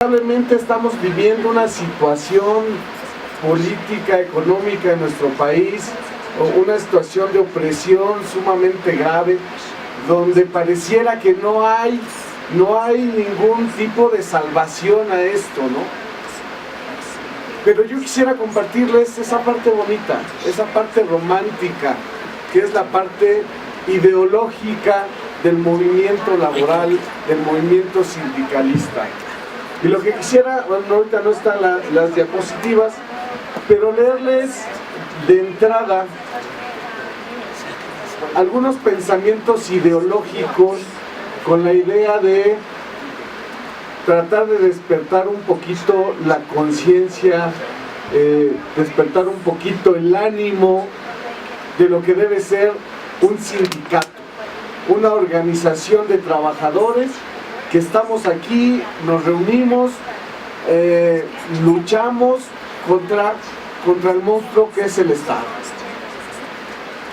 Lamentablemente estamos viviendo una situación política, económica en nuestro país, una situación de opresión sumamente grave, donde pareciera que no hay ningún tipo de salvación a esto, ¿no? Pero yo quisiera compartirles esa parte bonita, esa parte romántica, que es la parte ideológica del movimiento laboral, del movimiento sindicalista. Y lo que quisiera, bueno, ahorita no están las diapositivas, pero leerles de entrada algunos pensamientos ideológicos con la idea de tratar de despertar un poquito la conciencia, despertar un poquito el ánimo de lo que debe ser un sindicato, una organización de trabajadores que estamos aquí, nos reunimos, luchamos contra el monstruo que es el Estado.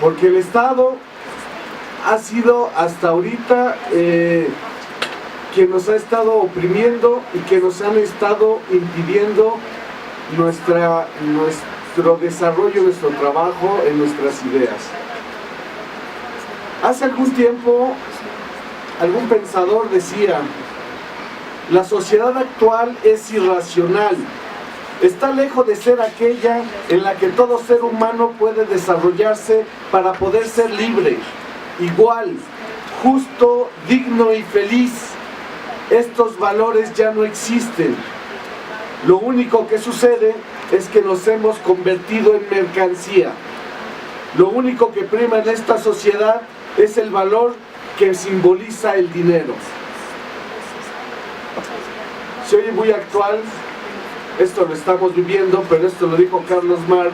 Porque el Estado ha sido hasta ahorita quien nos ha estado oprimiendo y que nos han estado impidiendo nuestro desarrollo, nuestro trabajo en nuestras ideas. Hace algún tiempo, algún pensador decía: la sociedad actual es irracional, está lejos de ser aquella en la que todo ser humano puede desarrollarse para poder ser libre, igual, justo, digno y feliz. Estos valores ya no existen. Lo único que sucede es que nos hemos convertido en mercancía. Lo único que prima en esta sociedad es el valor que simboliza el dinero. Se oye muy actual, esto lo estamos viviendo, pero esto lo dijo Carlos Marx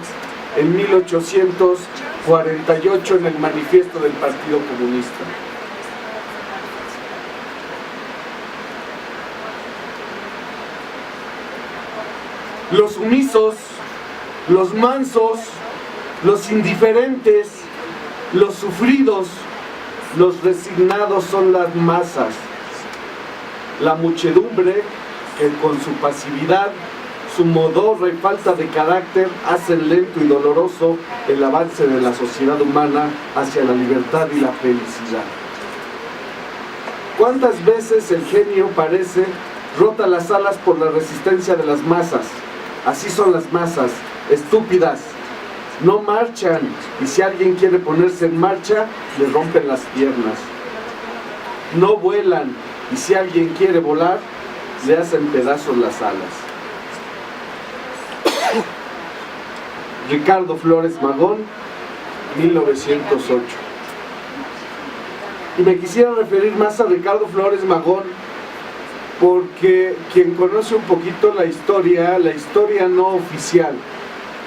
en 1848 en el Manifiesto del Partido Comunista. Los sumisos, los mansos, los indiferentes, los sufridos, los resignados son las masas. La muchedumbre que con su pasividad, su modorra y falta de carácter hacen lento y doloroso el avance de la sociedad humana hacia la libertad y la felicidad. ¿Cuántas veces el genio parece rota las alas por la resistencia de las masas? Así son las masas, estúpidas, no marchan, y si alguien quiere ponerse en marcha, le rompen las piernas. No vuelan, y si alguien quiere volar, le hacen pedazos las alas. Ricardo Flores Magón, 1908. Y me quisiera referir más a Ricardo Flores Magón, porque quien conoce un poquito la historia no oficial,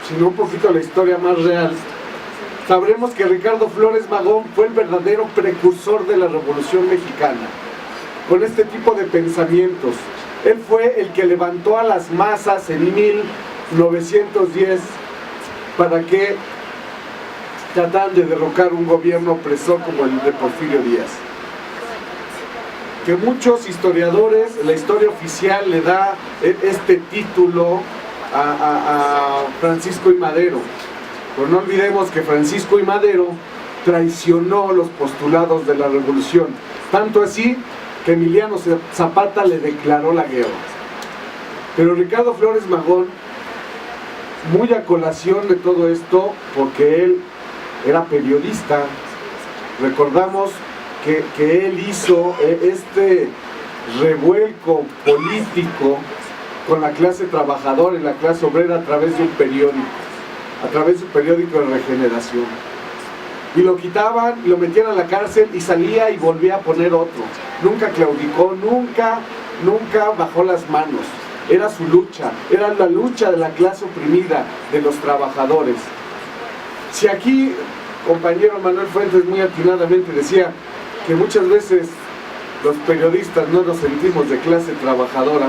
sino un poquito la historia más real, sabremos que Ricardo Flores Magón fue el verdadero precursor de la Revolución Mexicana, con este tipo de pensamientos. Él fue el que levantó a las masas en 1910 para que trataran de derrocar un gobierno opresor como el de Porfirio Díaz. Que muchos historiadores, la historia oficial le da este título a Francisco I. Madero. Pero no olvidemos que Francisco I. Madero traicionó los postulados de la revolución, tanto así que Emiliano Zapata le declaró la guerra. Pero Ricardo Flores Magón, muy a colación de todo esto, porque él era periodista, recordamos que él hizo este revuelco político con la clase trabajadora y la clase obrera a través de un periódico de Regeneración. Y lo quitaban, lo metían a la cárcel y salía y volvía a poner otro. Nunca claudicó, nunca bajó las manos. Era su lucha, era la lucha de la clase oprimida, de los trabajadores. Si aquí, compañero Manuel Fuentes muy atinadamente decía que muchas veces los periodistas no nos sentimos de clase trabajadora,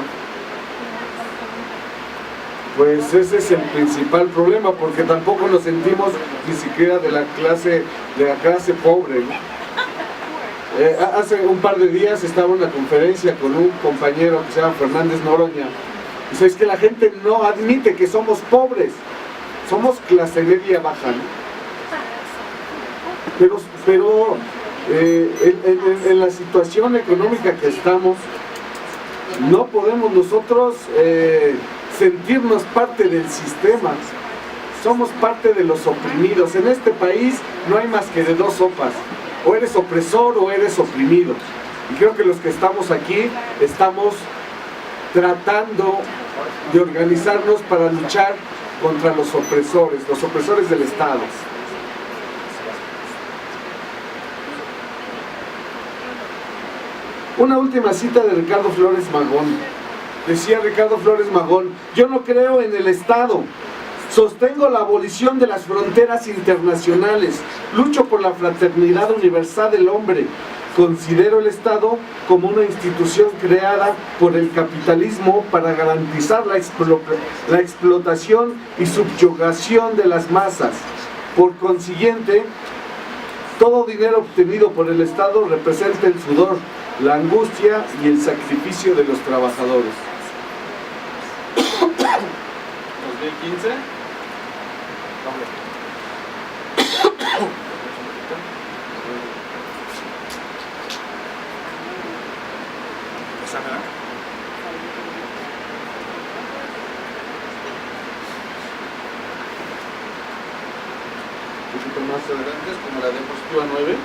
pues ese es el principal problema, porque tampoco nos sentimos ni siquiera de la clase pobre, ¿no? Hace un par de días estaba en una conferencia con un compañero que se llama Fernández Noroña. Dice, es que la gente no admite que somos pobres, somos clase media baja, ¿no? Pero en la situación económica que estamos, no podemos nosotros sentirnos parte del sistema. Somos parte de los oprimidos. En este país no hay más que de dos sopas: o eres opresor o eres oprimido. Y creo que los que estamos aquí estamos tratando de organizarnos para luchar contra los opresores del Estado. Una última cita de Ricardo Flores Magón. Decía Ricardo Flores Magón: yo no creo en el Estado, sostengo la abolición de las fronteras internacionales, lucho por la fraternidad universal del hombre, considero el Estado como una institución creada por el capitalismo para garantizar la explotación y subyugación de las masas. Por consiguiente, todo dinero obtenido por el Estado representa el sudor, la angustia y el sacrificio de los trabajadores. 2015. Un poquito más adelante es como la diapositiva 9.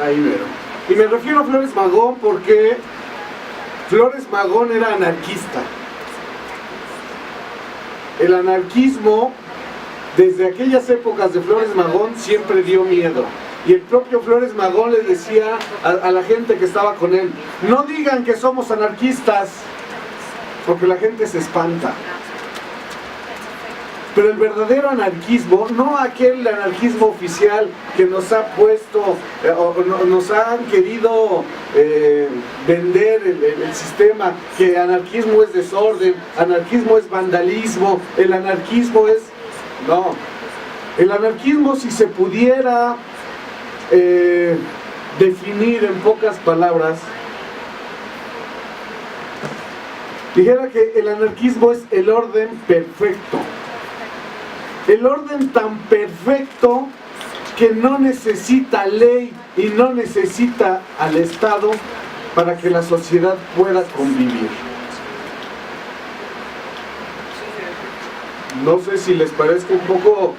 Ahí mero. Y me refiero a Flores Magón porque Flores Magón era anarquista. El anarquismo, desde aquellas épocas de Flores Magón, siempre dio miedo. Y el propio Flores Magón le decía a la gente que estaba con él: no digan que somos anarquistas, porque la gente se espanta. Pero el verdadero anarquismo, no aquel anarquismo oficial que nos ha puesto, nos han querido vender el sistema, que anarquismo es desorden, anarquismo es vandalismo, el anarquismo es... No, el anarquismo, si se pudiera definir en pocas palabras, dijera que el anarquismo es el orden perfecto. El orden tan perfecto que no necesita ley y no necesita al Estado para que la sociedad pueda convivir. No sé si les parezca un poco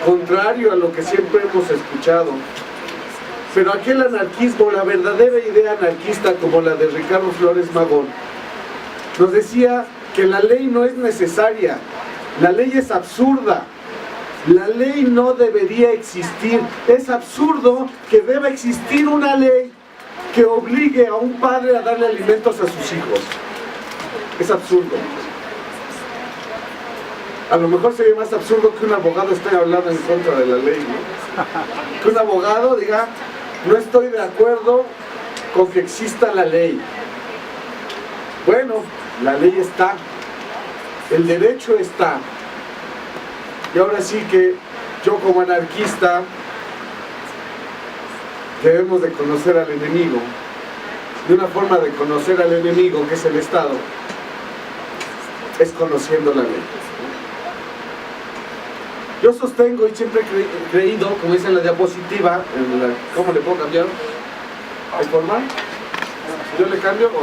contrario a lo que siempre hemos escuchado, pero aquel anarquismo, la verdadera idea anarquista como la de Ricardo Flores Magón, nos decía que la ley no es necesaria. La ley es absurda. La ley no debería existir. Es absurdo que deba existir una ley que obligue a un padre a darle alimentos a sus hijos. Es absurdo. A lo mejor sería más absurdo que un abogado esté hablando en contra de la ley, ¿no? Que un abogado diga: no estoy de acuerdo con que exista la ley. Bueno, la ley está. El derecho está. Y ahora sí que yo, como anarquista, debemos de conocer al enemigo. Y una forma de conocer al enemigo, que es el Estado, es conociendo la ley. Yo sostengo y siempre he creído, como dice en la diapositiva, ¿cómo le puedo cambiar? ¿Hay forma? ¿Yo le cambio o no?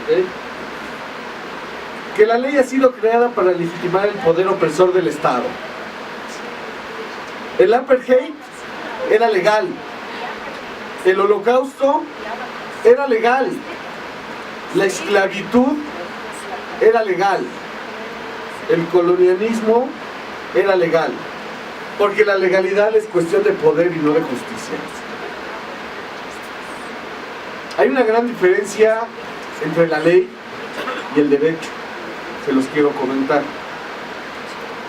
¿Ok? Que la ley ha sido creada para legitimar el poder opresor del Estado. El apartheid era legal. El holocausto era legal. La esclavitud era legal. El colonialismo era legal. Porque la legalidad es cuestión de poder y no de justicia. Hay una gran diferencia entre la ley y el derecho. Se los quiero comentar.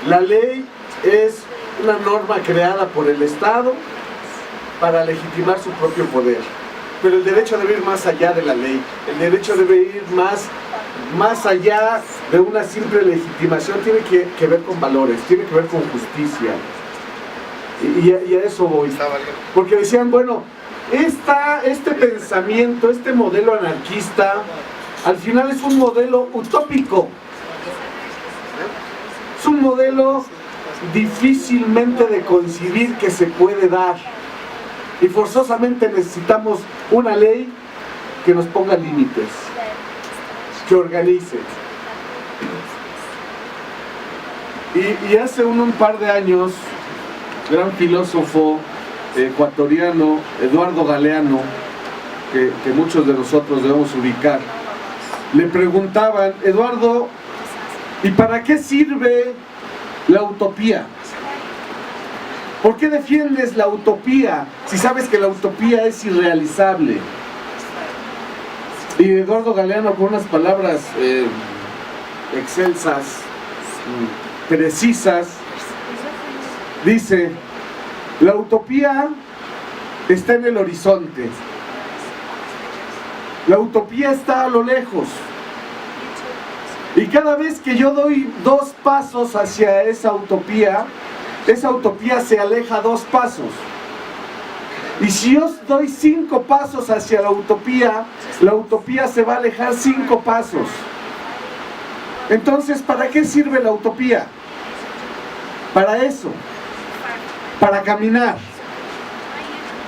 La ley es una norma creada por el Estado para legitimar su propio poder. pero el derecho debe ir más allá de la ley. El derecho debe ir más allá de una simple legitimación. Tiene que ver con valores, tiene que ver con justicia. Y a eso voy. Porque decían, bueno, este pensamiento, este modelo anarquista, al final es un modelo utópico. Es un modelo difícilmente de concebir que se puede dar. Y forzosamente necesitamos una ley que nos ponga límites, que organice. Y hace un par de años, gran filósofo ecuatoriano, Eduardo Galeano, que muchos de nosotros debemos ubicar, le preguntaban, Eduardo, ¿y para qué sirve la utopía? ¿Por qué defiendes la utopía si sabes que la utopía es irrealizable? Y Eduardo Galeano, con unas palabras excelsas, precisas, dice, la utopía está en el horizonte. La utopía está a lo lejos. Y cada vez que yo doy 2 pasos hacia esa utopía se aleja 2 pasos. Y si yo doy 5 pasos hacia la utopía se va a alejar 5 pasos. Entonces, ¿para qué sirve la utopía? Para eso, para caminar.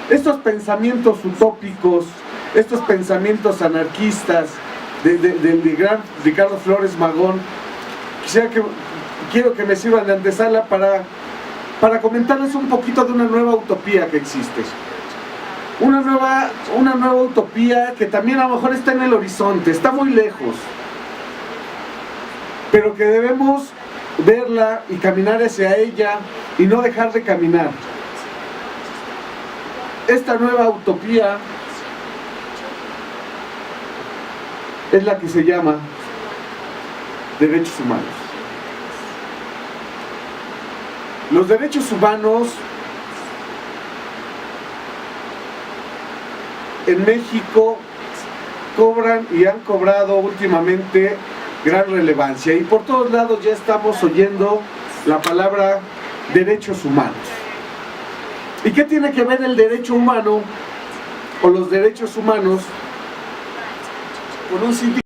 Estos pensamientos utópicos, estos pensamientos anarquistas del gran Ricardo Flores Magón, quiero que me sirvan de antesala para comentarles un poquito de una nueva utopía que existe. Una nueva utopía que también a lo mejor está en el horizonte, está muy lejos, pero que debemos verla y caminar hacia ella y no dejar de caminar. Esta nueva utopía es la que se llama derechos humanos. Los derechos humanos en México cobran y han cobrado últimamente gran relevancia, y por todos lados ya estamos oyendo la palabra derechos humanos. ¿Y qué tiene que ver el derecho humano o los derechos humanos con un sindicato?